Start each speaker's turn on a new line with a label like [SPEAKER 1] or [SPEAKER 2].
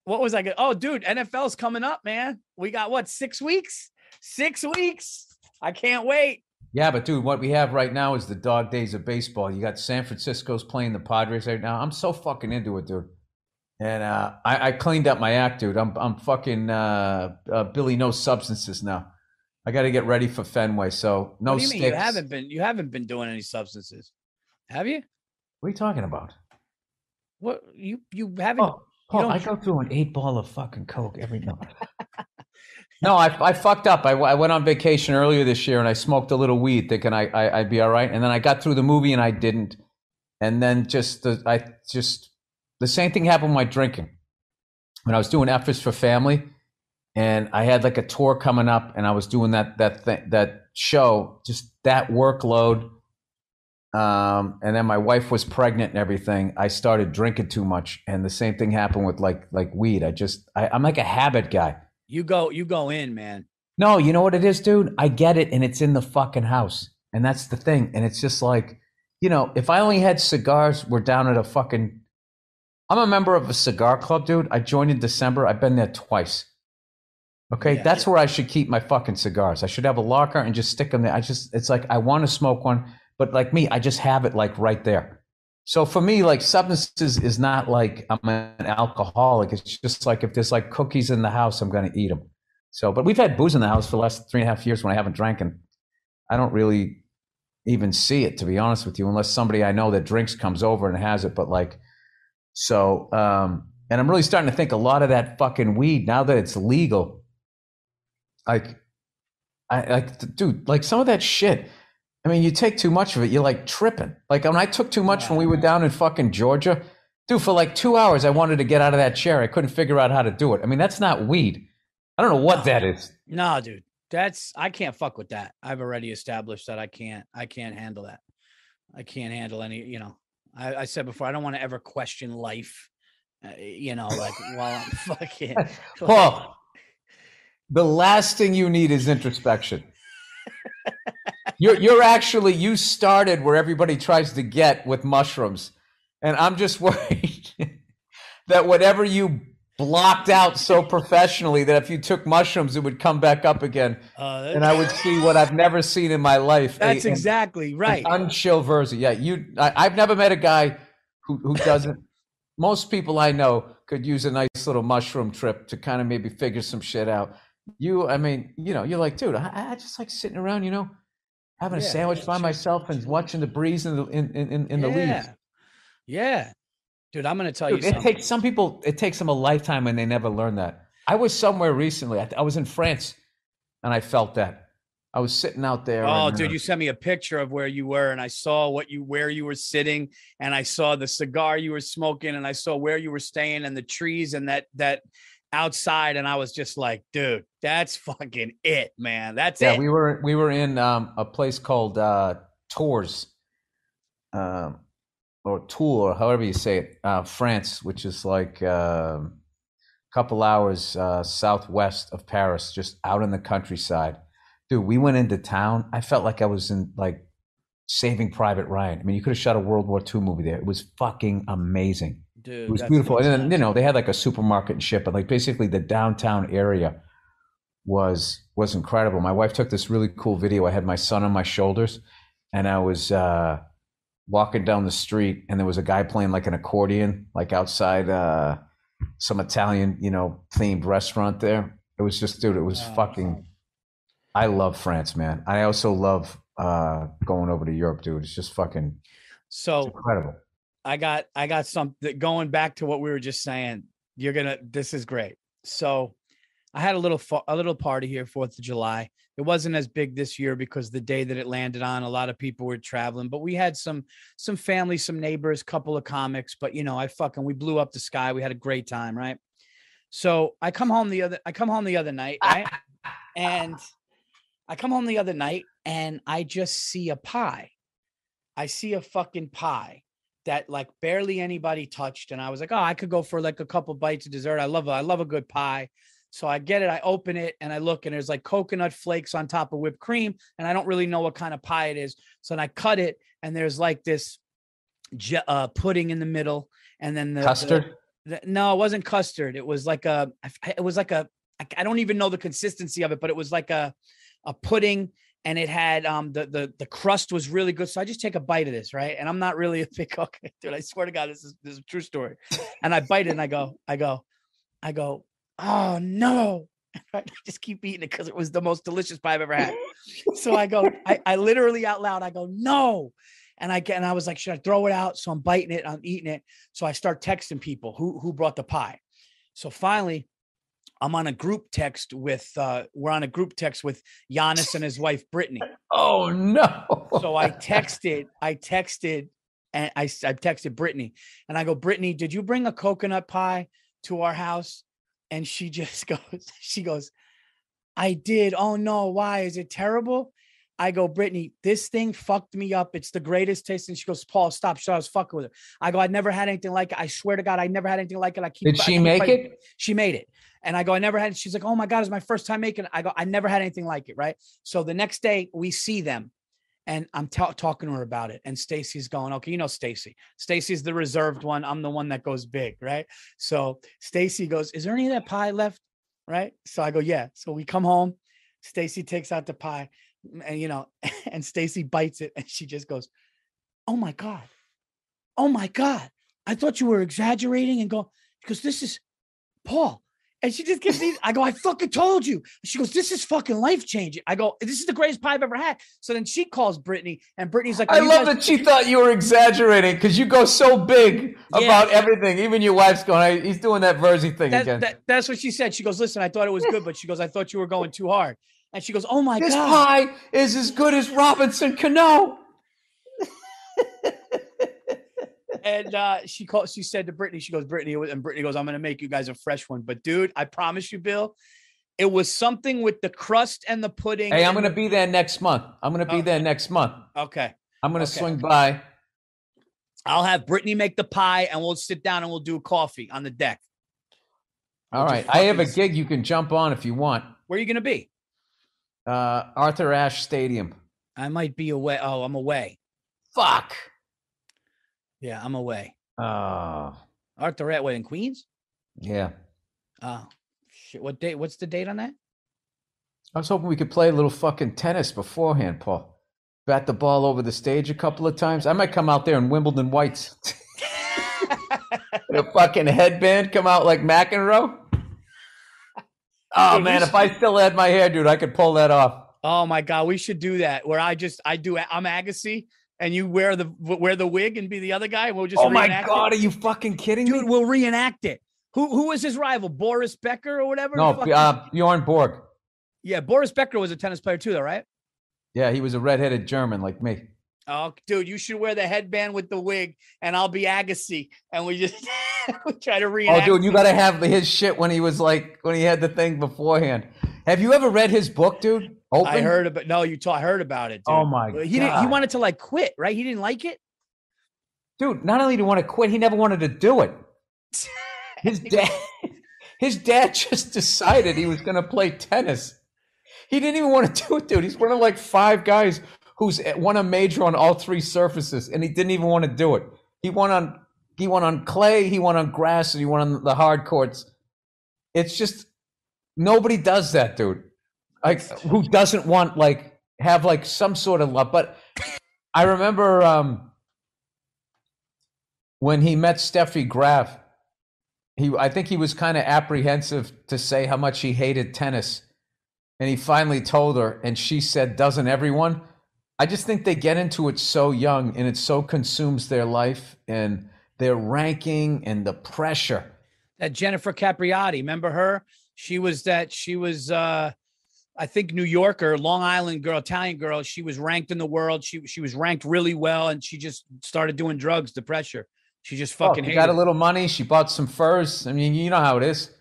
[SPEAKER 1] what was I going? Oh, dude, NFL's coming up, man. We got what, 6 weeks? 6 weeks. I can't wait.
[SPEAKER 2] Yeah, but dude, what we have right now is the dog days of baseball. You got San Francisco's playing the Padres right now. I'm so fucking into it, dude. And I cleaned up my act, dude. I'm fucking Billy No Substances now. I got to get ready for Fenway. So no
[SPEAKER 1] What do you
[SPEAKER 2] sticks.
[SPEAKER 1] mean you haven't been doing any substances? Have you?
[SPEAKER 2] What are you talking about?
[SPEAKER 1] What you haven't?
[SPEAKER 2] Oh, Paul, I go through an 8-ball of fucking coke every night. No, I fucked up. I went on vacation earlier this year and I smoked a little weed thinking I'd be all right. And then I got through the movie and I didn't. And then the same thing happened with my drinking. When I was doing Efforts for Family and I had like a tour coming up and I was doing that show, just that workload. And then my wife was pregnant and everything. I started drinking too much. And the same thing happened with like weed. I'm like a habit guy.
[SPEAKER 1] You go in, man.
[SPEAKER 2] No, you know what it is, dude? I get it, and it's in the fucking house. And that's the thing. And it's just like, if I only had cigars, we're down at I'm a member of a cigar club, dude. I joined in December. I've been there twice. Okay?
[SPEAKER 1] Yeah,
[SPEAKER 2] that's where I should keep my fucking cigars. I should have a locker and just stick them there. It's like I want to smoke one, but like me, I just have it like right there. So for me, like substances is not like I'm an alcoholic. It's just like if there's like cookies in the house, I'm going to eat them. So, but we've had booze in the house for the last 3.5 years when I haven't drank, and I don't really even see it, to be honest with you, unless somebody I know that drinks comes over and has it. But like, so, and I'm really starting to think a lot of that fucking weed, now that it's legal, dude, like some of that shit, I mean, you take too much of it, you're like tripping. Like when I took too much when we were down in fucking Georgia, dude, for like 2 hours, I wanted to get out of that chair. I couldn't figure out how to do it. I mean, that's not weed. I don't know what that is.
[SPEAKER 1] No, dude, I can't fuck with that. I've already established that I can't handle that. I can't handle any, I said before, I don't want to ever question life, like while I'm fucking.
[SPEAKER 2] Paul, the last thing you need is introspection. You started where everybody tries to get with mushrooms. And I'm just worried that whatever you blocked out so professionally that if you took mushrooms, it would come back up again. And I would see what I've never seen in my life.
[SPEAKER 1] That's exactly right.
[SPEAKER 2] An unchill version. Yeah, I've never met a guy who doesn't. Most people I know could use a nice little mushroom trip to kind of maybe figure some shit out. You're like, dude, I just like sitting around, having a sandwich by myself and watching the breeze in the leaves.
[SPEAKER 1] Yeah. Dude, I'm going to tell you something.
[SPEAKER 2] It takes them a lifetime and they never learn that. I was somewhere recently. I was in France and I felt that. I was sitting out there.
[SPEAKER 1] Oh, dude, you sent me a picture of where you were and I saw where you were sitting and I saw the cigar you were smoking and I saw where you were staying and the trees and that outside. And I was just like, dude, that's fucking it, man. That's it.
[SPEAKER 2] Yeah, we were in a place called Tours, or Tours, however you say it, France, which is like a couple hours southwest of Paris, just out in the countryside. Dude, we went into town. I felt like I was in like Saving Private Ryan. I mean, you could have shot a World War II movie there. It was fucking amazing.
[SPEAKER 1] Dude,
[SPEAKER 2] it was beautiful. And then, they had like a supermarket and shit, but like basically the downtown area was incredible. My wife took this really cool video. I had my son on my shoulders and I was walking down the street and there was a guy playing like an accordion, like outside some Italian, themed restaurant there. It was just, dude, it was fucking, I love France, man. I also love going over to Europe, dude. It's just fucking, it's incredible.
[SPEAKER 1] I got something going back to what we were just saying. This is great. So I had a little party here, 4th of July. It wasn't as big this year because the day that it landed on, a lot of people were traveling, but we had some family, some neighbors, couple of comics, but we blew up the sky. We had a great time. Right. So I come home the other night. Right. And I come home the other night and I just see a pie. I see a fucking pie that like barely anybody touched. And I was like, oh, I could go for like a couple bites of dessert. I love a good pie. So I get it. I open it and I look and there's like coconut flakes on top of whipped cream. And I don't really know what kind of pie it is. So then I cut it and there's like this pudding in the middle. And then
[SPEAKER 2] custard.
[SPEAKER 1] No, it wasn't custard. It was like it was like I don't even know the consistency of it, but it was like a pudding, and it had the crust was really good. So I just take a bite of this, right? And I'm not really a big cook, dude. I swear to God, this is a true story. And I bite it, and I go, oh no. I just keep eating it because it was the most delicious pie I've ever had. So I literally out loud, I go, no. And I was like, should I throw it out? So I'm biting it, I'm eating it. So I start texting people who brought the pie. So finally, I'm on a group text with we're on a group text with Giannis and his wife Brittany.
[SPEAKER 2] Oh no.
[SPEAKER 1] So I texted and I texted Brittany, and I go, Brittany, did you bring a coconut pie to our house? And she just goes, I did. Oh no, why? Is it terrible? I go, Brittany, this thing fucked me up. It's the greatest taste. And she goes, Paul, stop. So I was fucking with her. I go, I never had anything like it. I swear to God, I never had anything like it.
[SPEAKER 2] Did she make it?
[SPEAKER 1] She made it. And I go, I never had it. She's like, oh my God, it's my first time making it. I go, I never had anything like it. Right. So the next day we see them, and I'm talking to her about it. And Stacy's going, okay, you know, Stacy's the reserved one. I'm the one that goes big. Right. So Stacy goes, is there any of that pie left? Right. So I go, yeah. So we come home. Stacy takes out the pie. And, you know, and Stacy bites it, and she just goes, oh my God. Oh my God. I thought you were exaggerating, and go, because this is Paul. And she just gives me, I go, I fucking told you. She goes, this is fucking life changing. I go, this is the greatest pie I've ever had. So then she calls Brittany, and Brittany's like,
[SPEAKER 2] I love that she thought you were exaggerating, because you go so big about everything. Even your wife's going, he's doing that Verzi thing again.
[SPEAKER 1] That's what she said. She goes, listen, I thought it was good, but she goes, I thought you were going too hard. And she goes, oh my God.
[SPEAKER 2] This pie is as good as Robinson Cano.
[SPEAKER 1] And she said to Brittany, she goes, Brittany, and Brittany goes, I'm going to make you guys a fresh one. But dude, I promise you, Bill, it was something with the crust and the pudding.
[SPEAKER 2] Hey, I'm going to be there next month. Okay. I'm going to swing by.
[SPEAKER 1] I'll have Brittany make the pie, and we'll sit down and we'll do a coffee on the deck.
[SPEAKER 2] All right. I have a gig you can jump on if you want.
[SPEAKER 1] Where are you going to be?
[SPEAKER 2] Arthur Ashe Stadium.
[SPEAKER 1] I might be away. Oh, I'm away.
[SPEAKER 2] Fuck.
[SPEAKER 1] Yeah, I'm away.
[SPEAKER 2] Arthur
[SPEAKER 1] Ashe, what, in Queens?
[SPEAKER 2] Yeah.
[SPEAKER 1] Oh, shit. What date? What's the date on that?
[SPEAKER 2] I was hoping we could play a little fucking tennis beforehand, Paul. Bat the ball over the stage a couple of times. I might come out there in Wimbledon whites. A fucking headband, come out like McEnroe. Oh, dude, man, if I still had my hair, dude, I could pull that off.
[SPEAKER 1] Oh, my God, we should do that, where I'm Agassi, and you wear the wig and be the other guy, and we'll just
[SPEAKER 2] reenact God, it. Are you fucking kidding me?
[SPEAKER 1] Dude, we'll reenact it. Who is his rival? Boris Becker or whatever?
[SPEAKER 2] No, Bjorn Borg.
[SPEAKER 1] Yeah, Boris Becker was a tennis player too, though, right?
[SPEAKER 2] Yeah, he was a redheaded German like me.
[SPEAKER 1] Oh, dude, you should wear the headband with the wig, and I'll be Agassi, and we just we try to reenact.
[SPEAKER 2] Oh, dude, you got to have his shit when he had the thing beforehand. Have you ever read his book, dude? Open?
[SPEAKER 1] I heard about. No, I heard about it. Dude.
[SPEAKER 2] Oh my God,
[SPEAKER 1] he wanted to quit, right? He didn't like it.
[SPEAKER 2] Dude, not only did he want to quit, he never wanted to do it. His dad just decided he was going to play tennis. He didn't even want to do it, dude. He's one of 5 guys who's won a major on all 3 surfaces, and he didn't even want to do it. He won on clay, he won on grass, and he won on the hard courts. It's just nobody does that, dude. Who doesn't want have some sort of love? But I remember when he met Steffi Graf, I think he was kind of apprehensive to say how much he hated tennis, and he finally told her, and she said, "Doesn't everyone?" I just think they get into it so young, and it so consumes their life and their ranking and the pressure.
[SPEAKER 1] That Jennifer Capriati, remember her? She was, I think, New Yorker, Long Island girl, Italian girl. She was ranked in the world. She was ranked really well, and she just started doing drugs, the pressure. She just fucking hated
[SPEAKER 2] got a little money. She bought some furs. I mean, you know how it is.